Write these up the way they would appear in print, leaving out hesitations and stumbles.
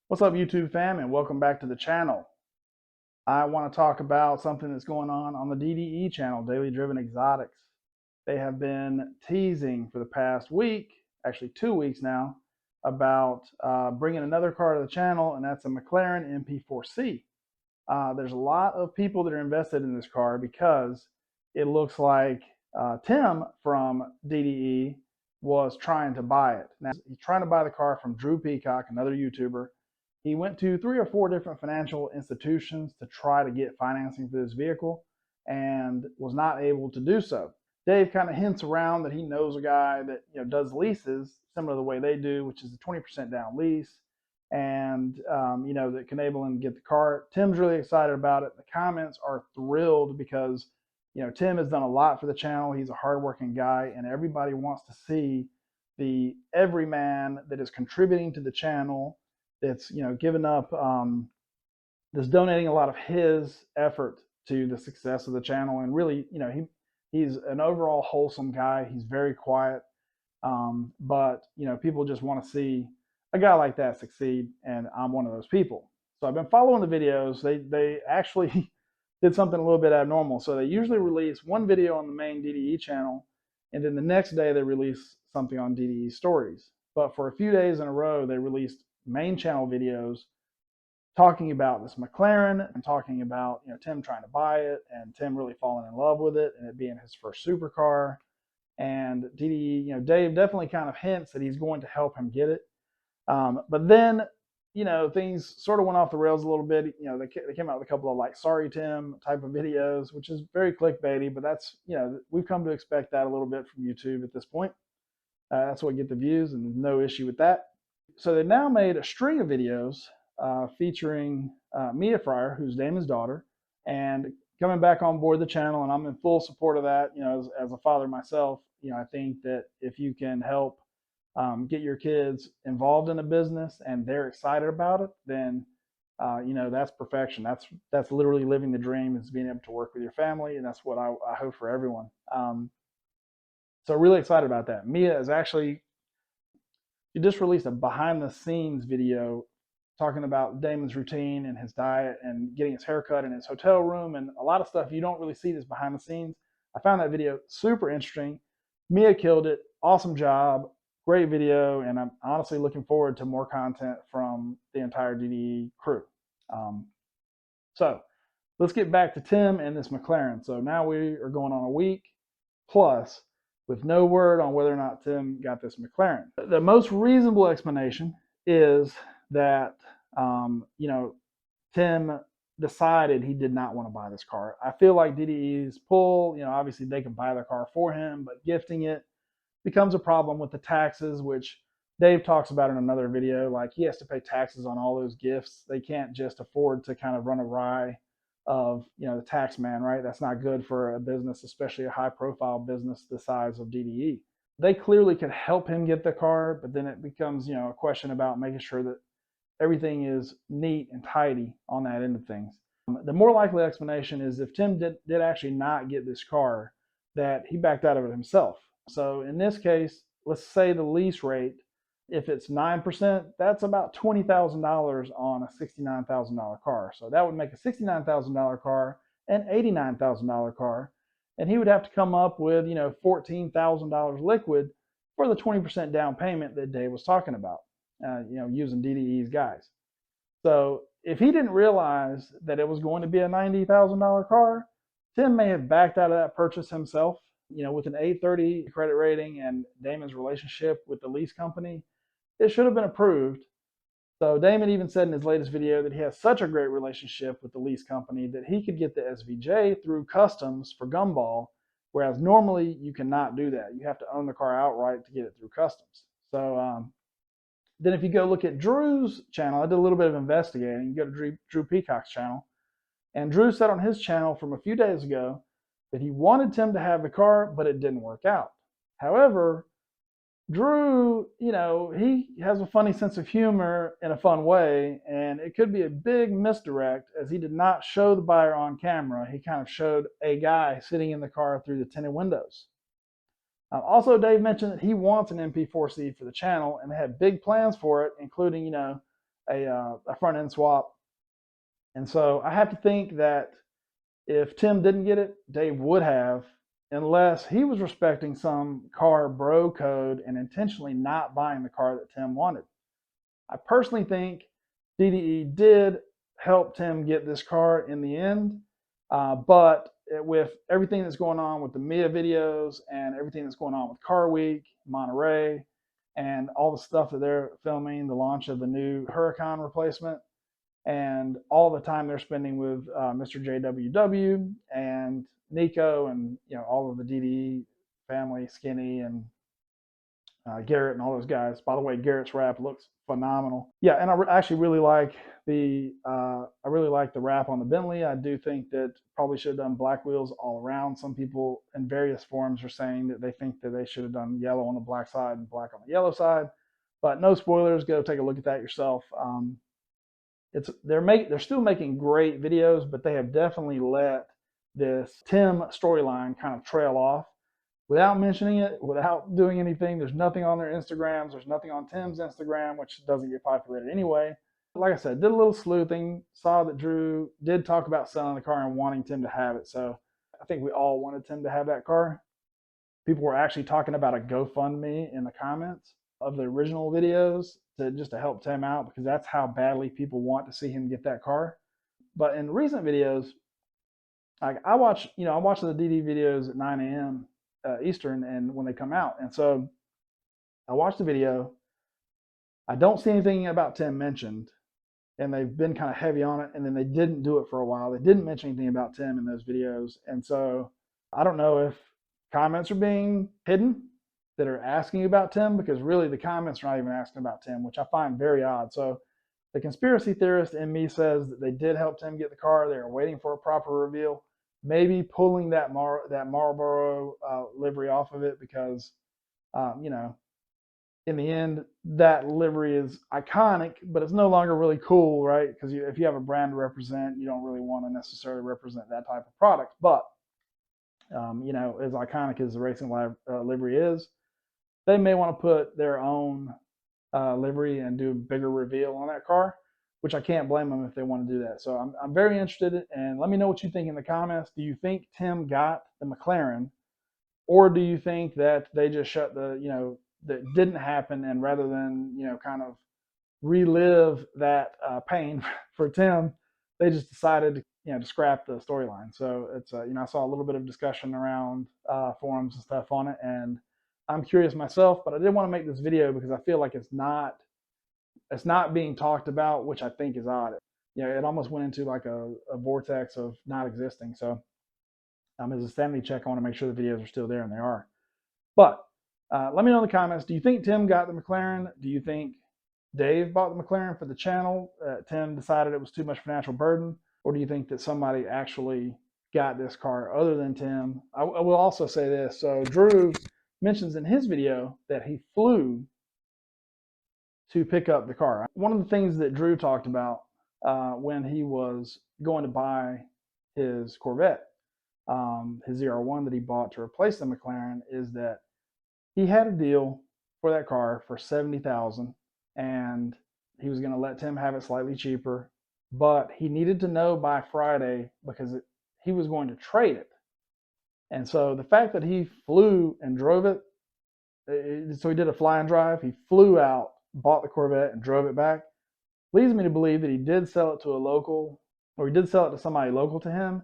What's up, YouTube fam, and welcome back to the channel. I want to talk about something that's going on the DDE channel, Daily Driven Exotics. They have been teasing for the past week, actually 2 weeks now, about bringing another car to the channel, and that's a McLaren MP4C. There's a lot of people that are invested in this car because it looks like Tim from DDE was trying to buy it. Now, he's trying to buy the car from Drew Peacock, another YouTuber. He went to 3 or 4 different financial institutions to try to get financing for this vehicle and was not able to do so. Dave kind of hints around that he knows a guy that does leases similar to the way they do, which is a 20% down lease, and that can enable him to get the car. Tim's really excited about it. The comments are thrilled because Tim has done a lot for the channel. He's a hardworking guy, and everybody wants to see the everyman that is contributing to the channel, that's given up, that's donating a lot of his effort to the success of the channel. And really, he's an overall wholesome guy. He's very quiet, but people just want to see a guy like that succeed, and I'm one of those people. So I've been following the videos. They actually did something a little bit abnormal. So they usually release one video on the main DDE channel, and then the next day they release something on DDE stories. But for a few days in a row, they released main channel videos talking about this McLaren and talking about Tim trying to buy it and Tim really falling in love with it and it being his first supercar. And DDE, Dave definitely kind of hints that he's going to help him get it. But then things sort of went off the rails a little bit. They came out with a couple of like "Sorry Tim" type of videos, which is very clickbaity, but that's we've come to expect that a little bit from YouTube at this point. That's what get the views, and no issue with that. So they now made a string of videos featuring Mia Fryer, who's Damon's daughter, and coming back on board the channel, and I'm in full support of that. As a father myself, I think that if you can help get your kids involved in a business and they're excited about it, then that's perfection. That's literally living the dream, is being able to work with your family, and that's what I hope for everyone. So really excited about that. Mia is actually, she just released a behind the scenes video talking about Damon's routine and his diet and getting his haircut in his hotel room and a lot of stuff you don't really see this behind the scenes. I found that video super interesting. Mia killed it. Awesome job. Great video. And I'm honestly looking forward to more content from the entire DDE crew. So let's get back to Tim and this McLaren. So now we are going on a week plus with no word on whether or not Tim got this McLaren. The most reasonable explanation is that Tim decided he did not want to buy this car. I feel like DDE's pull, obviously they can buy the car for him, but gifting it becomes a problem with the taxes, which Dave talks about in another video. Like, he has to pay taxes on all those gifts. They can't just afford to kind of run awry of the tax man, right? That's not good for a business, especially a high profile business the size of DDE. They clearly could help him get the car, but then it becomes a question about making sure that everything is neat and tidy on that end of things. The more likely explanation is if Tim did actually not get this car, that he backed out of it himself. So in this case, let's say the lease rate, if it's 9%, that's about $20,000 on a $69,000 car. So that would make a $69,000 car an $89,000 car. And he would have to come up with, $14,000 liquid for the 20% down payment that Dave was talking about, using DDE's guys. So if he didn't realize that it was going to be a $90,000 car, Tim may have backed out of that purchase himself. With an 830 credit rating and Damon's relationship with the lease company, it should have been approved. So Damon even said in his latest video that he has such a great relationship with the lease company that he could get the SVJ through customs for Gumball, whereas normally you cannot do that. You have to own the car outright to get it through customs. So then if you go look at Drew's channel, I did a little bit of investigating. You go to Drew Peacock's channel, and Drew said on his channel from a few days ago that he wanted Tim to have the car, but it didn't work out. However, Drew, he has a funny sense of humor in a fun way, and it could be a big misdirect, as he did not show the buyer on camera. He kind of showed a guy sitting in the car through the tinted windows. Also, Dave mentioned that he wants an MP4C for the channel, and they have big plans for it, including, a front end swap. And so I have to think that if Tim didn't get it, Dave would have, unless he was respecting some car bro code and intentionally not buying the car that Tim wanted. I personally think DDE did help Tim get this car in the end, but with everything that's going on with the Mia videos and everything that's going on with Car Week, Monterey, and all the stuff that they're filming, the launch of the new Huracan replacement, and all the time they're spending with Mr. JWW and Nico, and all of the DDE family, Skinny and Garrett and all those guys. By the way, Garrett's wrap looks phenomenal. Yeah, and I actually really like the wrap on the Bentley. I do think that probably should have done black wheels all around. Some people in various forums are saying that they think that they should have done yellow on the black side and black on the yellow side. But no spoilers. Go take a look at that yourself. They're still making great videos, but they have definitely let this Tim storyline kind of trail off without mentioning it, without doing anything. There's nothing on their Instagrams. There's nothing on Tim's Instagram, which doesn't get populated anyway. Like I said, did a little sleuthing, saw that Drew did talk about selling the car and wanting Tim to have it. So I think we all wanted Tim to have that car. People were actually talking about a GoFundMe in the comments of the original videos just to help Tim out, because that's how badly people want to see him get that car. But in recent videos, like I watch the DD videos at 9 a.m. Eastern, and when they come out, and so I watched the video. I don't see anything about Tim mentioned, and they've been kind of heavy on it, and then they didn't do it for a while. They didn't mention anything about Tim in those videos, and so I don't know if comments are being hidden that are asking about Tim, because really the comments are not even asking about Tim, which I find very odd. So the conspiracy theorist in me says that they did help Tim get the car. They were waiting for a proper reveal, maybe pulling that Marlboro livery off of it, because in the end that livery is iconic, but it's no longer really cool, right? Because if you have a brand to represent, you don't really want to necessarily represent that type of product. But as iconic as the racing livery is, they may want to put their own livery and do a bigger reveal on that car, which I can't blame them if they want to do that. So I'm very interested, and let me know what you think in the comments. Do you think Tim got the McLaren, or do you think that they just shut that didn't happen, and rather than kind of relive that pain for Tim, they just decided to scrap the storyline? So it's I saw a little bit of discussion around forums and stuff on it, and I'm curious myself, but I did want to make this video because I feel like it's not being talked about, which I think is odd. It almost went into like a vortex of not existing. So as a sanity check, I want to make sure the videos are still there, and they are. But let me know in the comments, do you think Tim got the McLaren? Do you think Dave bought the McLaren for the channel? Tim decided it was too much financial burden? Or do you think that somebody actually got this car other than Tim? I will also say this. So Drew mentions in his video that he flew to pick up the car. One of the things that Drew talked about when he was going to buy his Corvette, his ZR1 that he bought to replace the McLaren, is that he had a deal for that car for $70,000, and he was going to let Tim have it slightly cheaper, but he needed to know by Friday because he was going to trade it. And so the fact that he flew and drove it, so he did a fly and drive, he flew out, bought the Corvette, and drove it back, leads me to believe that he did sell it to a local, or he did sell it to somebody local to him,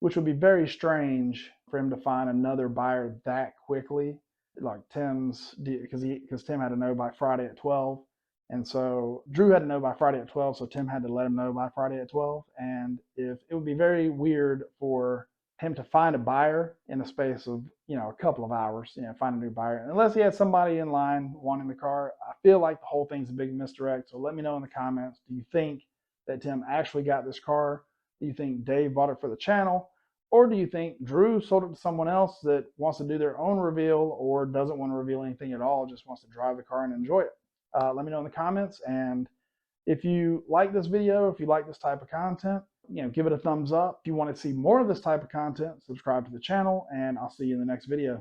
which would be very strange for him to find another buyer that quickly, like Tim's, because Tim had to know by Friday at 12. And so Drew had to know by Friday at 12, so Tim had to let him know by Friday at 12. And if it would be very weird for him to find a buyer in the space of a couple of hours, find a new buyer, unless he had somebody in line wanting the car. I feel like the whole thing's a big misdirect. So let me know in the comments, do you think that Tim actually got this car? Do you think Dave bought it for the channel? Or do you think Drew sold it to someone else that wants to do their own reveal, or doesn't want to reveal anything at all, just wants to drive the car and enjoy it? Let me know in the comments. And if you like this video, if you like this type of content, give it a thumbs up. If you want to see more of this type of content, subscribe to the channel, and I'll see you in the next video.